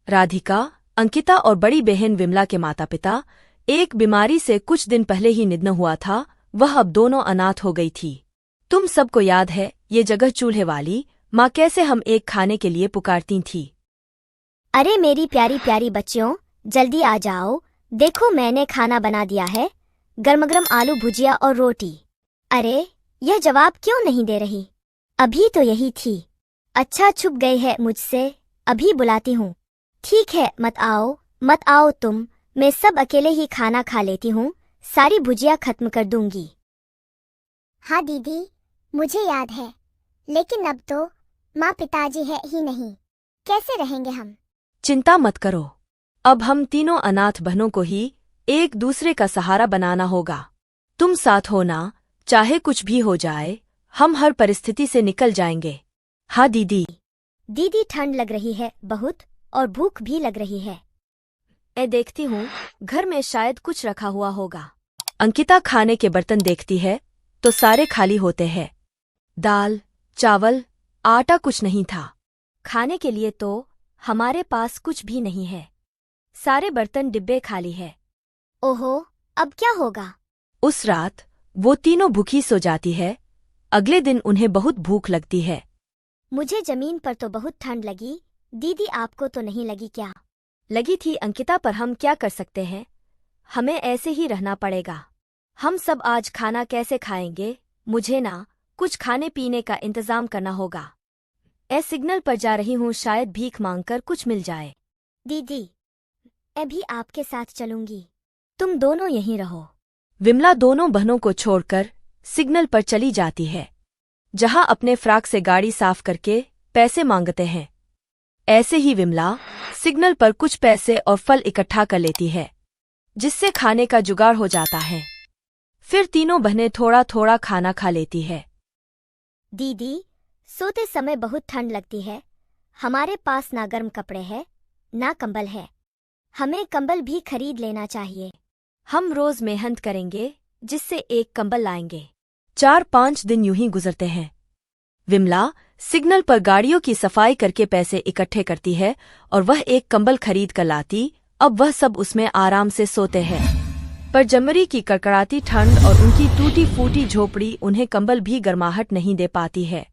राधिका, अंकिता और बड़ी बहन विमला के माता पिता एक बीमारी से कुछ दिन पहले ही निधन हुआ था। वह अब दोनों अनाथ हो गई थी। तुम सबको याद है ये जगह चूल्हे वाली माँ कैसे हम एक खाने के लिए पुकारती थी। अरे मेरी प्यारी प्यारी बच्चियों, जल्दी आ जाओ, देखो मैंने खाना बना दिया है, गरम आलू भुजिया और रोटी। अरे यह जवाब क्यों नहीं दे रही? अभी तो यही थी। अच्छा छुप गई है मुझसे, अभी बुलाती हूँ। ठीक है, मत आओ तुम, मैं सब अकेले ही खाना खा लेती हूँ, सारी भुजिया खत्म कर दूंगी। हाँ दीदी, मुझे याद है, लेकिन अब तो माँ पिताजी है ही नहीं, कैसे रहेंगे हम? चिंता मत करो, अब हम तीनों अनाथ बहनों को ही एक दूसरे का सहारा बनाना होगा। तुम साथ हो ना, चाहे कुछ भी हो जाए, हम हर परिस्थिति से निकल जाएंगे। हाँ दीदी। दीदी ठंड लग रही है बहुत, और भूख भी लग रही है। देखती हूँ, घर में शायद कुछ रखा हुआ होगा। अंकिता खाने के बर्तन देखती है तो सारे खाली होते हैं। दाल, चावल, आटा कुछ नहीं था। खाने के लिए तो हमारे पास कुछ भी नहीं है। सारे बर्तन डिब्बे खाली है। ओहो, अब क्या होगा? उस रात वो तीनों भूखी सो जाती है। अगले दिन उन्हें बहुत भूख लगती है। मुझे जमीन पर तो बहुत ठंड लगी, दीदी आपको तो नहीं लगी क्या? लगी थी अंकिता, पर हम क्या कर सकते हैं, हमें ऐसे ही रहना पड़ेगा। हम सब आज खाना कैसे खाएंगे? मुझे ना कुछ खाने पीने का इंतजाम करना होगा। सिग्नल पर जा रही हूँ, शायद भीख मांगकर कुछ मिल जाए। दीदी, मैं भी आपके साथ चलूंगी, तुम दोनों यहीं रहो। विमला दोनों बहनों को छोड़कर सिग्नल पर चली जाती है, जहां अपने फ्राक से गाड़ी साफ करके पैसे मांगते हैं। ऐसे ही विमला सिग्नल पर कुछ पैसे और फल इकट्ठा कर लेती है, जिससे खाने का जुगाड़ हो जाता है। फिर तीनों बहनें थोड़ा थोड़ा खाना खा लेती है। दीदी, सोते समय बहुत ठंड लगती है, हमारे पास ना गर्म कपड़े हैं ना कंबल है, हमें कंबल भी खरीद लेना चाहिए। हम रोज मेहनत करेंगे, जिससे एक कंबल लाएंगे। 4-5 दिन यूं ही गुजरते हैं। विमला सिग्नल पर गाड़ियों की सफाई करके पैसे इकट्ठे करती है और वह एक कंबल खरीद कर लाती। अब वह सब उसमें आराम से सोते हैं, पर जनवरी की कड़कड़ाती ठंड और उनकी टूटी फूटी झोपड़ी उन्हें कंबल भी गर्माहट नहीं दे पाती है।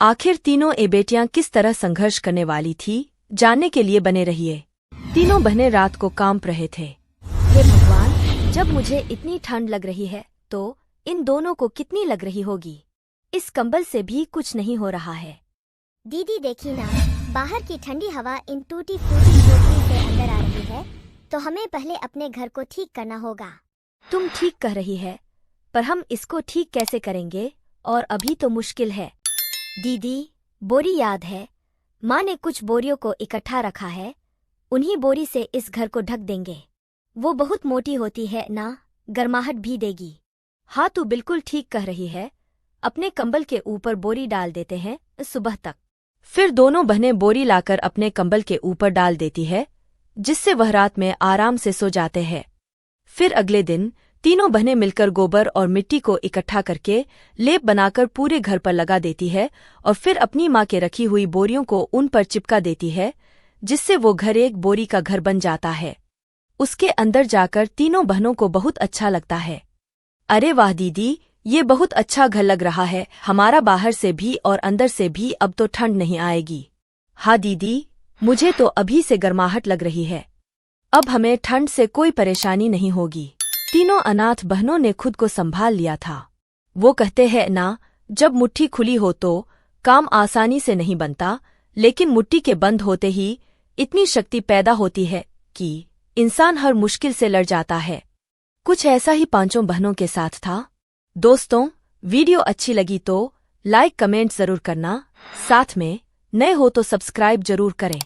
आखिर तीनों बेटियां किस तरह संघर्ष करने वाली थी, जानने के लिए बने रहिए। तीनों बहनें रात को कांप रहे थे। हे भगवान, जब मुझे इतनी ठंड लग रही है तो इन दोनों को कितनी लग रही होगी। इस कंबल से भी कुछ नहीं हो रहा है। दीदी देखी ना, बाहर की ठंडी हवा इन टूटी फूटी झोपड़ी से अंदर आ रही है, तो हमें पहले अपने घर को ठीक करना होगा। तुम ठीक कह रही है, पर हम इसको ठीक कैसे करेंगे, और अभी तो मुश्किल है। दीदी, बोरी याद है, माँ ने कुछ बोरियों को इकट्ठा रखा है, उन्हीं बोरी से इस घर को ढक देंगे। वो बहुत मोटी होती है ना, गर्माहट भी देगी। हाँ, तू बिल्कुल ठीक कह रही है, अपने कंबल के ऊपर बोरी डाल देते हैं सुबह तक। फिर दोनों बहनें बोरी लाकर अपने कंबल के ऊपर डाल देती है, जिससे वह रात में आराम से सो जाते हैं। फिर अगले दिन तीनों बहनें मिलकर गोबर और मिट्टी को इकट्ठा करके लेप बनाकर पूरे घर पर लगा देती है और फिर अपनी माँ के रखी हुई बोरियों को उन पर चिपका देती है, जिससे वो घर एक बोरी का घर बन जाता है। उसके अंदर जाकर तीनों बहनों को बहुत अच्छा लगता है। अरे वाह दीदी, ये बहुत अच्छा घर लग रहा है, हमारा बाहर से भी और अंदर से भी अब तो ठंड नहीं आएगी। हाँ दीदी, मुझे तो अभी से गर्माहट लग रही है, अब हमें ठंड से कोई परेशानी नहीं होगी। तीनों अनाथ बहनों ने खुद को संभाल लिया था। वो कहते हैं ना, जब मुट्ठी खुली हो तो काम आसानी से नहीं बनता, लेकिन मुट्ठी के बंद होते ही इतनी शक्ति पैदा होती है कि इंसान हर मुश्किल से लड़ जाता है। कुछ ऐसा ही पांचों बहनों के साथ था। दोस्तों, वीडियो अच्छी लगी तो लाइक कमेंट जरूर करना, साथ में नए हो तो सब्सक्राइब जरूर करें।